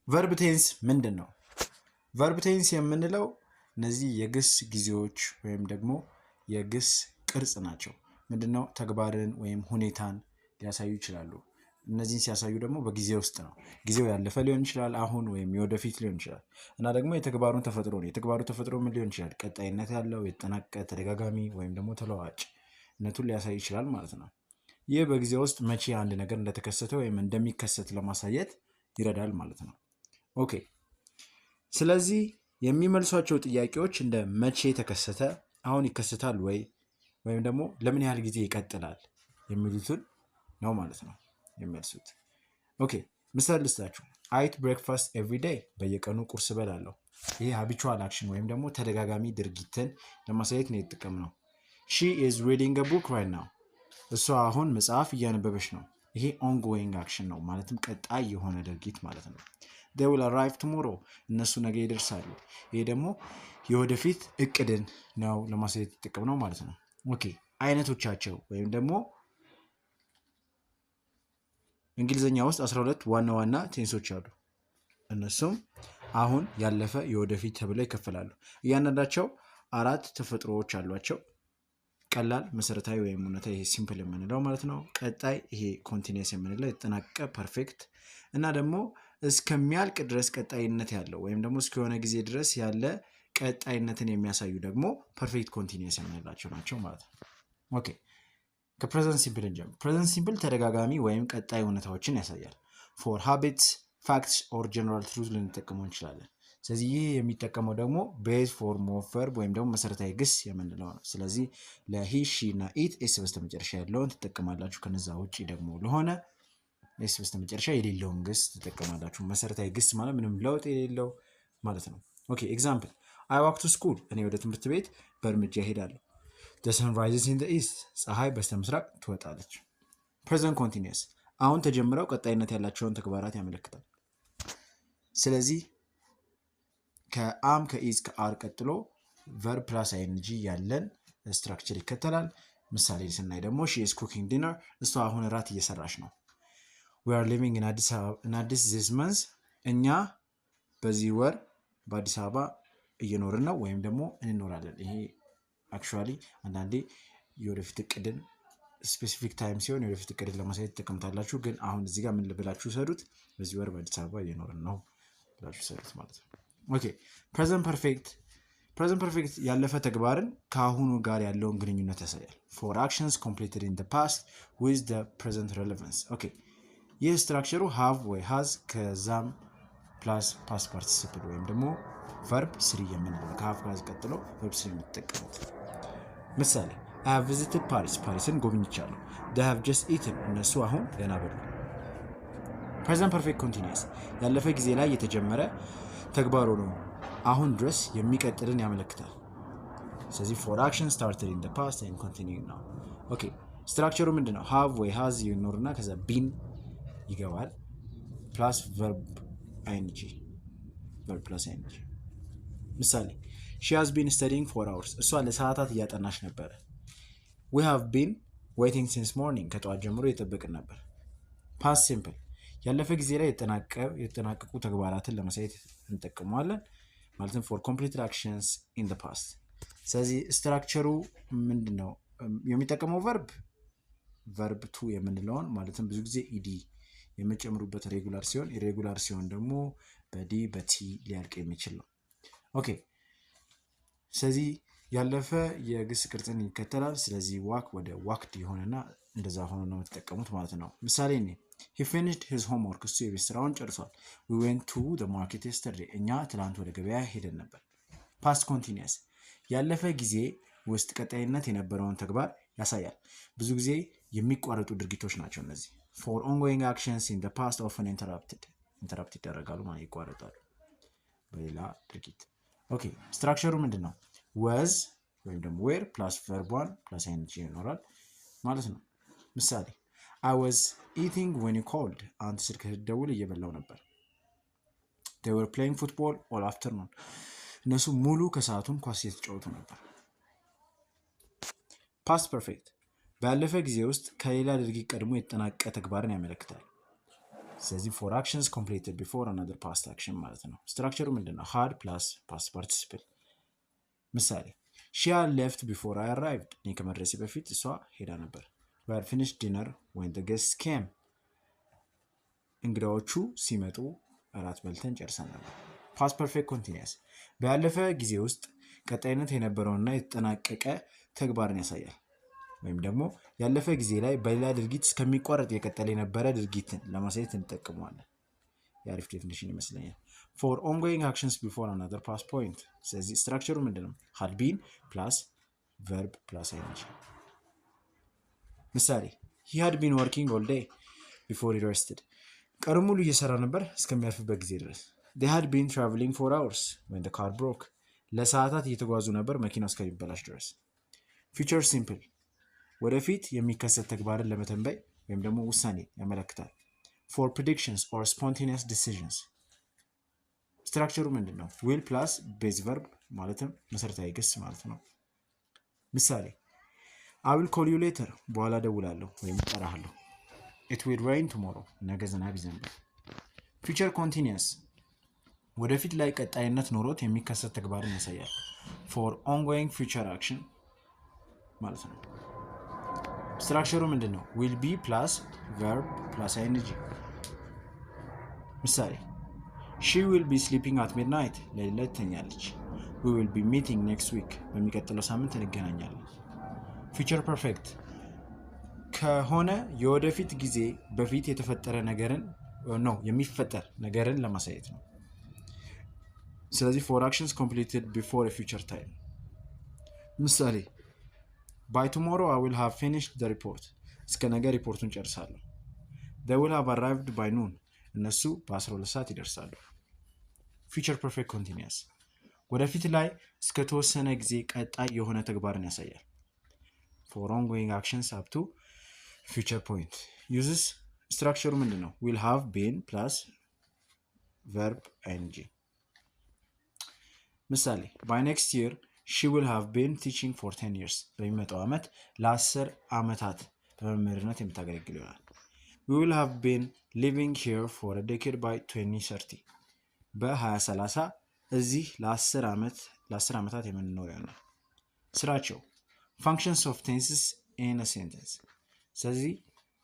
verb tense ምንድነው? verb tense የምንለው እነዚህ የግስ ጊዜዎች ወይም ደግሞ የግስ ቅርጽ ናቸው። ምንድነው? ተግባርን ወይም ሁኔታን ሊያሳዩ ይችላሉ። እነዚህን ሲያሳዩ ደግሞ በጊዜ ውስጥ ነው። ጊዜው ያለፈ ሊሆን ይችላል፣ አሁን ወይም የወደፊት ሊሆን ይችላል። እና ደግሞ የተግባሩን ተፈጥሮ ነው። የተግባሩ ተፈጥሮ ምን ሊሆን ይችላል? ቀጣይነት ያለው፣ የተጠናቀቀ፣ ተደጋጋሚ ወይም ደግሞ ተለዋዋጭነቱን ሊያሳይ ይችላል ማለት ነው። ይህ በጊዜ ውስጥ መቼ አንድ ነገር እንደተከሰተ ወይም እንደሚከሰት ለማሳየት ይረዳል ማለት ነው። ኦኬ። ስለዚህ የሚመልሷቸው ጥያቄዎች እንደ መቼ ተከሰተ፣ አሁን ይከሰታል ወይ፣ ወይም ደግሞ ለምን ያህል ጊዜ ይቀጥላል የሚሉትን ነው ማለት ነው የሚመልሱት። ኦኬ፣ ምሳሌ ልስጣችሁ። I eat breakfast every day። በየቀኑ ቁርስ እበላለሁ። ይሄ habitual action ወይም ደግሞ ተደጋጋሚ ድርጊትን ለማሳየት ነው የተጠቀምነው። She is reading a book right now። እሷ አሁን መጽሐፍ እያነበበች ነው። ይሄ ongoing action ነው፣ ማለትም ቀጣይ የሆነ ድርጊት ማለት ነው። They will arrive tomorrow። እነሱ ነገ ይደርሳሉ። ይሄ ደግሞ የወደፊት እቅድን ነው ለማሳየት የተጠቀምነው ማለት ነው። ኦኬ፣ አይነቶቻቸው ወይም ደግሞ እንግሊዘኛ ውስጥ 12 ዋና ዋና ቴንሶች አሉ። እነሱም አሁን፣ ያለፈ፣ የወደፊት ተብለው ይከፈላሉ። እያንዳንዳቸው 4 ተፈጥሮዎች አሏቸው። ቀላል፣ መሰረታዊ ወይም እውነታ፣ ይሄ ሲምፕል የምንለው ማለት ነው። ቀጣይ፣ ይሄ ኮንቲኒየስ የምንለው የተጠናቀቀ ፐርፌክት፣ እና ደግሞ እስከሚያልቅ ድረስ ቀጣይነት ያለው ወይም ደግሞ እስከሆነ ጊዜ ድረስ ያለ ቀጣይነትን የሚያሳዩ ደግሞ ፐርፌክት ኮንቲኒየስ የምንላቸው ናቸው ማለት ነው። ኦኬ፣ ከፕሬዘንት ሲምፕል እንጀምር። ፕሬዘንት ሲምፕል ተደጋጋሚ ወይም ቀጣይ እውነታዎችን ያሳያል። ፎር ሃቢትስ፣ ፋክትስ ኦር ጀነራል ትሩዝ ልንጠቀመው እንችላለን። ስለዚህ ይህ የሚጠቀመው ደግሞ ቤዝ ፎርም ኦፍ ቨርብ ወይም ደግሞ መሰረታዊ ግስ የምንለው ነው። ስለዚህ ለሂ፣ ሺ እና ኢት ኤስ በስተመጨረሻ ያለውን ትጠቀማላችሁ። ከነዛ ውጭ ደግሞ ለሆነ ኤስ በስተመጨረሻ የሌለውን ግስ ትጠቀማላችሁ። መሰረታዊ ግስ ማለት ምንም ለውጥ የሌለው ማለት ነው። ኦኬ፣ ኤግዛምፕል አይ ዋክ ቱ ስኩል። እኔ ወደ ትምህርት ቤት በእርምጃ እሄዳለሁ። The sun rises in the east። ፀሐይ በስተምስራቅ ትወጣለች። ፕሬዘንት ኮንቲኒየስ አሁን ተጀምረው ቀጣይነት ያላቸውን ተግባራት ያመለክታል። ስለዚህ ከአም፣ ከኢዝ፣ ከአር ቀጥሎ ቨርብ ፕላስ አይንጂ ያለን ስትራክቸር ይከተላል። ምሳሌ ስናይ ደግሞ ሺ ኢዝ ኩኪንግ ዲነር። እሷ አሁን እራት እየሰራች ነው። we are living in አዲስ this month። እኛ በዚህ ወር በአዲስ አበባ እየኖርን ነው ወይም ደግሞ እንኖራለን። ይሄ አክቹዋሊ አንዳንዴ የወደፊት እቅድን ስፔሲፊክ ታይም ሲሆን የወደፊት እቅድን ለማሳየት ትጠቀምታላችሁ። ግን አሁን እዚህ ጋር ምን ብላችሁ ሰዱት? በዚህ ወር በአዲስ አበባ እየኖርን ነው ብላችሁ ሰዱት ማለት ነው። ኦኬ፣ ፕሬዘንት ፐርፌክት ያለፈ ተግባርን ከአሁኑ ጋር ያለውን ግንኙነት ያሳያል። ፎር አክሽንስ ኮምፕሊትድ ኢን ዘ ፓስት ዊዝ ዘ ፕሬዘንት ሬሌቫንስ። ኦኬ፣ ይህ ስትራክቸሩ ሃቭ ወይ ሃዝ ከዛም ፕላስ ፓስት ፓርቲሲፕል ወይም ደግሞ ቨርብ ስሪ የምንለው ከሃቭ ጋር ቀጥሎ ቨርብ ስሪ የምትጠቀሙት። ምሳሌ I have visited Paris። ፓሪስን ጎብኝቻለሁ። They have just eaten። እነሱ አሁን ገና በሉ። ፕሬዘንት ፐርፌክት ኮንቲኒየስ ያለፈ ጊዜ ላይ የተጀመረ ተግባር ሆኖ አሁን ድረስ የሚቀጥልን ያመለክታል። ስለዚህ ፎር አክሽን ስታርትድ ኢን ዘ ፓስት ኤንድ ኮንቲኒዩድ ናው። ኦኬ፣ ስትራክቸሩ ምንድነው? ሃቭ ወይ ሃዝ ይኖርና ከዛ ቢን ይገባል ፕላስ ቨርብ አይንጂ፣ ቨርብ ፕላስ አይንጂ። ምሳሌ she has been studying for hours። እሷ ለሰዓታት እያጠናች ነበር። we have been waiting since morning። ከጠዋት ጀምሮ እየጠበቅን ነበር። ፓስት ሲምፕል ያለፈ ጊዜ ላይ የተጠናቀቁ ተግባራትን ለማሳየት እንጠቀመዋለን። ማለትም for completed actions in the past። ስለዚህ ስትራክቸሩ ምንድነው የሚጠቀመው? ቨርብ ቱ የምንለውን ማለትም ብዙ ጊዜ ኢዲ የምጨምሩበት ሬጉላር ሲሆን ኢሬጉላር ሲሆን ደግሞ በዲ በቲ ሊያልቅ የሚችል ነው። ኦኬ፣ ስለዚህ ያለፈ የግስ ቅርጽን ይከተላል። ስለዚህ ዋክ ወደ ዋክድ የሆነና እንደዛ ሆኖ ነው የምትጠቀሙት ማለት ነው። ምሳሌ እኔ he finished his homework። እሱ የቤት ስራውን ጨርሷል። we went to the market yesterday። እኛ ትላንት ወደ ገበያ ሄደን ነበር። ፓስት ኮንቲኒየስ ያለፈ ጊዜ ውስጥ ቀጣይነት የነበረውን ተግባር ያሳያል። ብዙ ጊዜ የሚቋረጡ ድርጊቶች ናቸው እነዚህ። for ongoing actions in the past often interrupt ይደረጋሉ ማለት ይቋረጣሉ በሌላ ድርጊት። ኦኬ፣ ስትራክቸሩ ምንድነው? was ወይም ደግሞ were ፕላስ verb 1 ፕላስ ing ይኖራል ማለት ነው። ምሳሌ I was eating when you called። አንተ ስልክ ስትደውል እየበላው ነበር። they were playing football all afternoon። እነሱ ሙሉ ከሰዓቱን ኳስ እየተጫወቱ ነበር። ፓስት ፐርፌክት ባለፈ ጊዜ ውስጥ ከሌላ ድርጊት ቀድሞ የተጠናቀቀ ተግባርን ያመለክታል። ስለዚህ ፎር አክሽንስ ኮምፕሊትድ ቢፎር አናዘር ፓስት አክሽን ማለት ነው። ስትራክቸሩ ምንድን ነው? ሃድ ፕላስ ፓስት ፓርቲሲፕል። ምሳሌ ሺ ሃድ ሌፍት ቢፎር አይ አራይቭድ፣ እኔ ከመድረሴ በፊት እሷ ሄዳ ነበር። ዊ ሃድ ፊኒሽድ ዲነር ዌን ዘ ጌስትስ ኬም፣ እንግዳዎቹ ሲመጡ እራት በልተን ጨርሰን ነበር። ፓስት ፐርፌክት ኮንቲኒየስ ባለፈ ጊዜ ውስጥ ቀጣይነት የነበረውና የተጠናቀቀ ተግባርን ያሳያል። ወይም ደግሞ ያለፈ ጊዜ ላይ በሌላ ድርጊት እስከሚቋረጥ የቀጠለ የነበረ ድርጊትን ለማሳየት እንጠቀመዋለን። የአሪፍ ዴፊኒሽን ይመስለኛል። ፎር ኦንጎይንግ አክሽንስ ቢፎር አናዘር ፓስት ፖይንት። ስለዚህ ስትራክቸሩ ምንድነው? ሃድ ቢን ፕላስ ቨርብ ፕላስ አይንጂ። ምሳሌ ሂ ሃድ ቢን ወርኪንግ ኦል ዴይ ቢፎር ሂ ሬስትድ፣ ቀኑ ሙሉ እየሰራ ነበር እስከሚያርፍበት ጊዜ ድረስ። they had been traveling for hours when the car broke, ለሰዓታት እየተጓዙ ነበር መኪናው እስከሚበላሽ ድረስ። ፊውቸር ሲምፕል ወደፊት የሚከሰት ተግባርን ለመተንበይ ወይም ደግሞ ውሳኔ ያመለክታል። ፎር ፕሪዲክሽንስ ኦር ስፖንቴኒየስ ዲሲዥንስ። ስትራክቸሩ ምንድን ነው? ዊል ፕላስ ቤዝ ቨርብ ማለትም መሰረታዊ ግስ ማለት ነው። ምሳሌ አይ ዊል ኮል ዩ ሌተር፣ በኋላ ደውላለሁ ወይም እጠራሃለሁ። ኢት ዊል ሬይን ቱሞሮ፣ ነገ ዝናብ ይዘንባል። ፊውቸር ኮንቲኒየስ ወደፊት ላይ ቀጣይነት ኖሮት የሚከሰት ተግባርን ያሳያል። ፎር ኦንጎይንግ ፊውቸር አክሽን ማለት ነው። ስትራክቸሩ ምንድን ነው? ዊል ቢ ፕላስ ቨርብ ፕላስ አይንጂ። ምሳሌ ሺ ዊል ቢ ስሊፒንግ አት ሚድናይት፣ ለሌላ ትተኛለች። ዊ ዊል ቢ ሚቲንግ ኔክስት ዊክ፣ በሚቀጥለው ሳምንት እንገናኛለን። ፊውቸር ፐርፌክት ከሆነ የወደፊት ጊዜ በፊት የተፈጠረ ነገርን ነው የሚፈጠር ነገርን ለማሳየት ነው። ስለዚህ ፎር አክሽንስ ኮምፕሊትድ ቢፎር ፊውቸር ታይም። ምሳሌ ባይ ቱሞሮ አይ ዊል ሃቭ ፊኒሽድ ዘ ሪፖርት፣ እስከ ነገ ሪፖርቱን ጨርሳለሁ። they will have arrived by noon፣ እነሱ በ12 ሰዓት ይደርሳሉ። ፊውቸር ፐርፌክት ኮንቲኒየስ ወደፊት ላይ እስከ ተወሰነ ጊዜ ቀጣይ የሆነ ተግባርን ያሳያል። ፎር ኦንጎይንግ አክሽንስ አፕ ቱ ፊውቸር ፖይንት ዩዝስ። ስትራክቸሩ ምንድን ነው? ዊል ሃቭ ቢን ፕላስ ቨርብ አይንጂ። ምሳሌ ባይ ኔክስት ይር ሺ ዊል ሃቭ ቢን ቲቺንግ ፎር 10 years፣ በሚመጣው ዓመት ለ10 ዓመታት በመምህርነት የምታገለግል ይሆናል። ዊ ዊል ሃቭ ቢን ሊቪንግ ሂር ፎር አ ዴኬድ ባይ 2030፣ በ2030 እዚህ ለ10 ዓመታት የምንኖር ይሆናል። ስራቸው ፋንክሽንስ ኦፍ ቴንስስ ኢን አ ሴንተንስ። ስለዚህ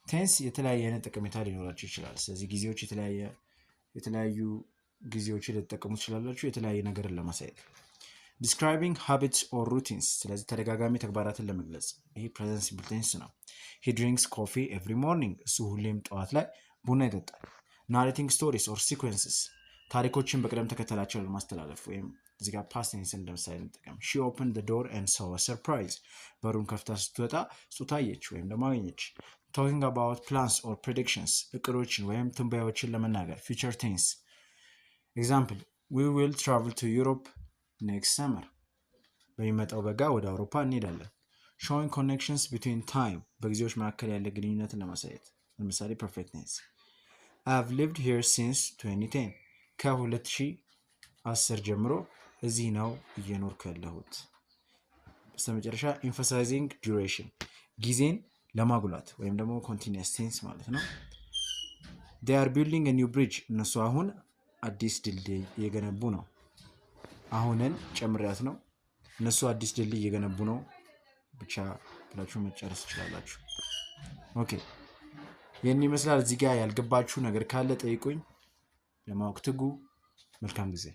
ቴንስ የተለያየ አይነት ጠቀሜታ ሊኖራቸው ይችላል። ስለዚህ ጊዜዎች የተለያዩ ጊዜዎችን ልትጠቀሙ ትችላላችሁ የተለያየ ነገርን ለማሳየት። ዲስክራይቢንግ ሃቢትስ ኦር ሩቲንስ፣ ስለዚህ ተደጋጋሚ ተግባራትን ለመግለጽ። ይህ ፕሬዘንት ሲምፕል ቴንስ ነው። ሂ ድሪንክስ ኮፊ ኤቭሪ ሞርኒንግ፣ እሱ ሁሌም ጠዋት ላይ ቡና ይጠጣል። ናሬቲንግ ስቶሪስ ኦር ሲኩዌንስስ፣ ታሪኮችን በቅደም ተከተላቸው ለማስተላለፍ ወይም እዚህ ጋር ፓስት ቴንስን እንደምሳሌ እንጠቀም። ሺ ኦፕን ዘ ዶር ኤንድ ሶ አ ሰርፕራይዝ፣ በሩን ከፍታ ስትወጣ ስጦታ አየች ወይም ደግሞ አገኘች። ቶኪንግ አባውት ፕላንስ ኦር ፕሬዲክሽንስ፣ እቅዶችን ወይም ትንበያዎችን ለመናገር ፊውቸር ቴንስ። ኤግዛምፕል ዊ ዊል ትራቭል ቱ ዩሮፕ ኔክስት ሰመር፣ በሚመጣው በጋ ወደ አውሮፓ እንሄዳለን። ሾዊንግ ኮኔክሽንስ ቢትዊን ታይም፣ በጊዜዎች መካከል ያለ ግንኙነትን ለማሳየት። ለምሳሌ ፐርፌክት ቴንስ አይ ሃቭ ሊቭድ ሂር ሲንስ 2010፣ ከ2010 ጀምሮ እዚህ ነው እየኖርኩ ያለሁት። በስተመጨረሻ ኤምፋሳይዚንግ ዱሬሽን፣ ጊዜን ለማጉላት ወይም ደግሞ ኮንቲኒየስ ቴንስ ማለት ነው። they are building a new bridge፣ እነሱ አሁን አዲስ ድልድይ እየገነቡ ነው። አሁንን ጨምሪያት ነው። እነሱ አዲስ ድልድይ እየገነቡ ነው ብቻ ብላችሁ መጨረስ ትችላላችሁ። ኦኬ ይህን ይመስላል። እዚህ ጋር ያልገባችሁ ነገር ካለ ጠይቁኝ። ለማወቅ ትጉ። መልካም ጊዜ